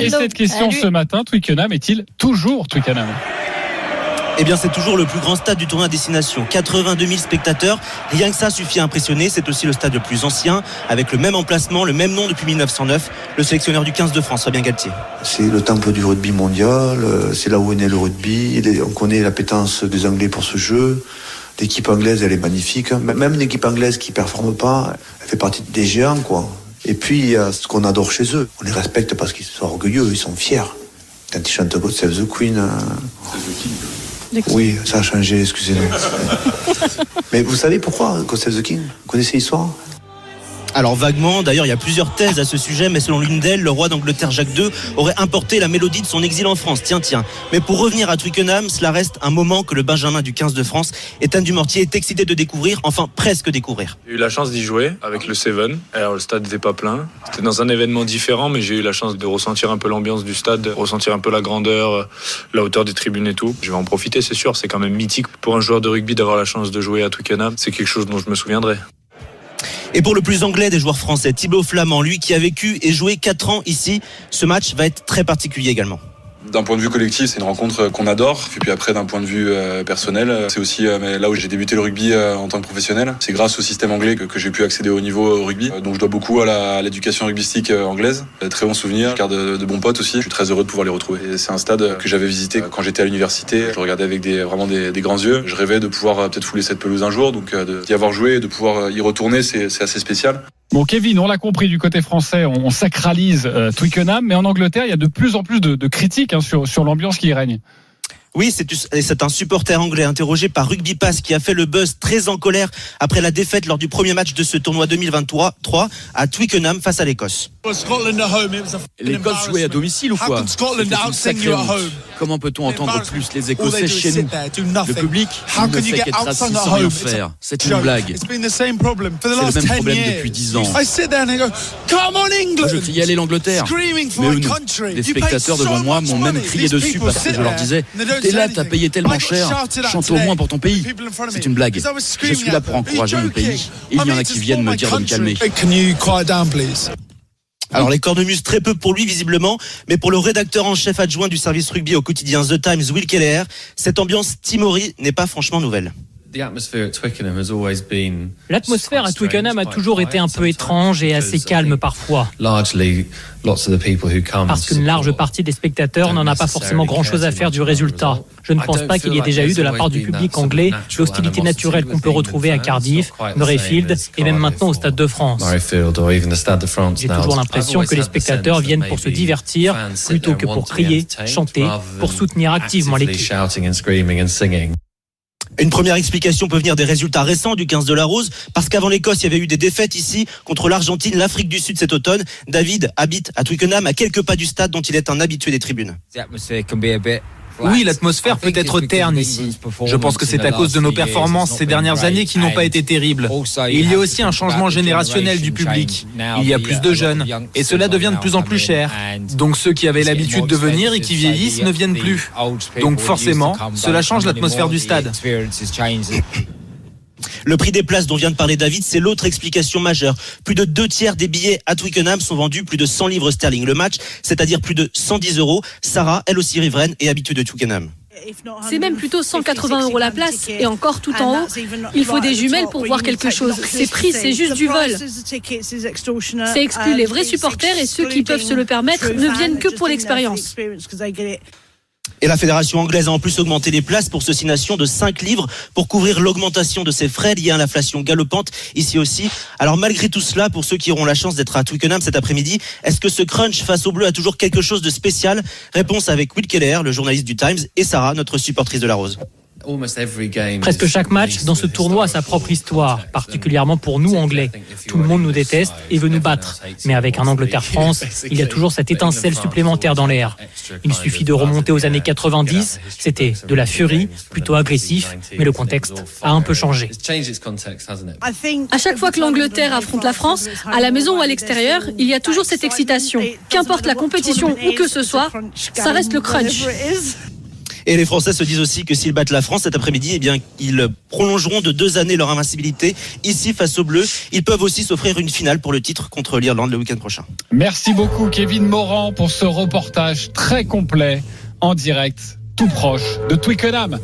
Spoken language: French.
Et cette question ce matin, Twickenham est-il toujours Twickenham ? Eh bien, c'est toujours le plus grand stade du tournoi à destination. 82 000 spectateurs. Rien que ça suffit à impressionner. C'est aussi le stade le plus ancien, avec le même emplacement, le même nom depuis 1909. Le sélectionneur du 15 de France, Fabien Galtier. C'est le temple du rugby mondial. C'est là où est né le rugby. On connaît l'appétence des Anglais pour ce jeu. L'équipe anglaise, elle est magnifique. Même une équipe anglaise qui ne performe pas, elle fait partie des géants, quoi. Et puis, il y a ce qu'on adore chez eux. On les respecte parce qu'ils sont orgueilleux, ils sont fiers. Quand ils chantent God Save the Queen... Oui, ça a changé, excusez-nous. Mais vous savez pourquoi God Save the King ? Vous connaissez l'histoire ? Alors vaguement, d'ailleurs il y a plusieurs thèses à ce sujet, mais selon l'une d'elles, le roi d'Angleterre Jacques II aurait importé la mélodie de son exil en France. Tiens. Mais pour revenir à Twickenham, cela reste un moment que le Benjamin du 15 de France, Étienne Dumortier, est excité de découvrir, enfin presque découvrir. J'ai eu la chance d'y jouer avec le Seven. Alors le stade n'était pas plein. C'était dans un événement différent, mais j'ai eu la chance de ressentir un peu l'ambiance du stade, ressentir un peu la grandeur, la hauteur des tribunes et tout. Je vais en profiter, c'est sûr. C'est quand même mythique pour un joueur de rugby d'avoir la chance de jouer à Twickenham. C'est quelque chose dont je me souviendrai. Et pour le plus anglais des joueurs français, Thibaut Flamand, lui qui a vécu et joué 4 ans ici, ce match va être très particulier également. D'un point de vue collectif, c'est une rencontre qu'on adore. Et puis après, d'un point de vue personnel, c'est aussi là où j'ai débuté le rugby en tant que professionnel. C'est grâce au système anglais que j'ai pu accéder au niveau rugby. Donc je dois beaucoup à l'éducation rugbystique anglaise. Très bons souvenirs, je garde de bons potes aussi. Je suis très heureux de pouvoir les retrouver. Et c'est un stade que j'avais visité quand j'étais à l'université. Je regardais avec vraiment des grands yeux. Je rêvais de pouvoir peut-être fouler cette pelouse un jour. Donc d'y avoir joué et de pouvoir y retourner, c'est assez spécial. Bon, Kevin, on l'a compris, du côté français, on sacralise Twickenham, mais en Angleterre, il y a de plus en plus de critiques sur l'ambiance qui y règne. Oui, c'est un supporter anglais interrogé par Rugby Pass qui a fait le buzz, très en colère après la défaite lors du premier match de ce tournoi 2023 à Twickenham face à l'Écosse. L'Écosse jouait à domicile ou quoi ? C'était une sacrée honte. Comment peut-on entendre plus les Écossais chez nous ? Le public ne fait qu'être assis sans rien faire. C'est une blague. C'est le même problème depuis 10 ans. Je criais allez l'Angleterre. Mais eux non. Les spectateurs devant moi m'ont même crié dessus parce que je leur disais t'es là, t'as payé tellement cher, chante au moins pour ton pays. C'est une blague. Je suis là pour encourager mon pays. Il y en a qui viennent me dire de me calmer. Alors les cornemuses très peu pour lui visiblement, mais pour le rédacteur en chef adjoint du service rugby au quotidien The Times, Will Kelleher, cette ambiance timorée n'est pas franchement nouvelle. L'atmosphère à Twickenham a toujours été un peu étrange et assez calme parfois. Parce qu'une large partie des spectateurs n'en a pas forcément grand-chose à faire du résultat. Je ne pense pas qu'il y ait déjà eu de la part du public anglais l'hostilité naturelle qu'on peut retrouver à Cardiff, Murrayfield et même maintenant au Stade de France. J'ai toujours l'impression que les spectateurs viennent pour se divertir plutôt que pour crier, chanter, pour soutenir activement l'équipe. Une première explication peut venir des résultats récents du 15 de la Rose, parce qu'avant l'Écosse, il y avait eu des défaites ici contre l'Argentine, l'Afrique du Sud cet automne. David habite à Twickenham, à quelques pas du stade dont il est un habitué des tribunes. Oui, l'atmosphère peut être terne ici. Je pense que c'est à cause de nos performances ces dernières années qui n'ont pas été terribles. Et il y a aussi un changement générationnel du public. Il y a plus de jeunes et cela devient de plus en plus cher. Donc ceux qui avaient l'habitude de venir et qui vieillissent ne viennent plus. Donc forcément, cela change l'atmosphère du stade. Le prix des places dont vient de parler David, c'est l'autre explication majeure. Plus de 2/3 des billets à Twickenham sont vendus plus de 100 livres sterling le match, c'est-à-dire plus de 110 €. Sarah, elle aussi riveraine et habituée de Twickenham. C'est même plutôt 180 € la place, et encore tout en haut. Il faut des jumelles pour voir quelque chose. Ces prix, c'est juste du vol. Ça exclut les vrais supporters et ceux qui peuvent se le permettre ne viennent que pour l'expérience. Et la fédération anglaise a en plus augmenté les places pour Ceci Nation de 5 livres pour couvrir l'augmentation de ses frais liés à l'inflation galopante ici aussi. Alors malgré tout cela, pour ceux qui auront la chance d'être à Twickenham cet après-midi, est-ce que ce crunch face aux Bleus a toujours quelque chose de spécial ? Réponse avec Will Kelleher, le journaliste du Times, et Sarah, notre supportrice de la Rose. Presque chaque match dans ce tournoi a sa propre histoire, particulièrement pour nous Anglais. Tout le monde nous déteste et veut nous battre. Mais avec un Angleterre-France, il y a toujours cette étincelle supplémentaire dans l'air. Il suffit de remonter aux années 90, c'était de la furie, plutôt agressif, mais le contexte a un peu changé. À chaque fois que l'Angleterre affronte la France, à la maison ou à l'extérieur, il y a toujours cette excitation. Qu'importe la compétition ou que ce soit, ça reste le crunch. Et les Français se disent aussi que s'ils battent la France cet après-midi, eh bien, ils prolongeront de 2 années leur invincibilité ici face aux Bleus. Ils peuvent aussi s'offrir une finale pour le titre contre l'Irlande le week-end prochain. Merci beaucoup Kevin Morand pour ce reportage très complet en direct, tout proche de Twickenham.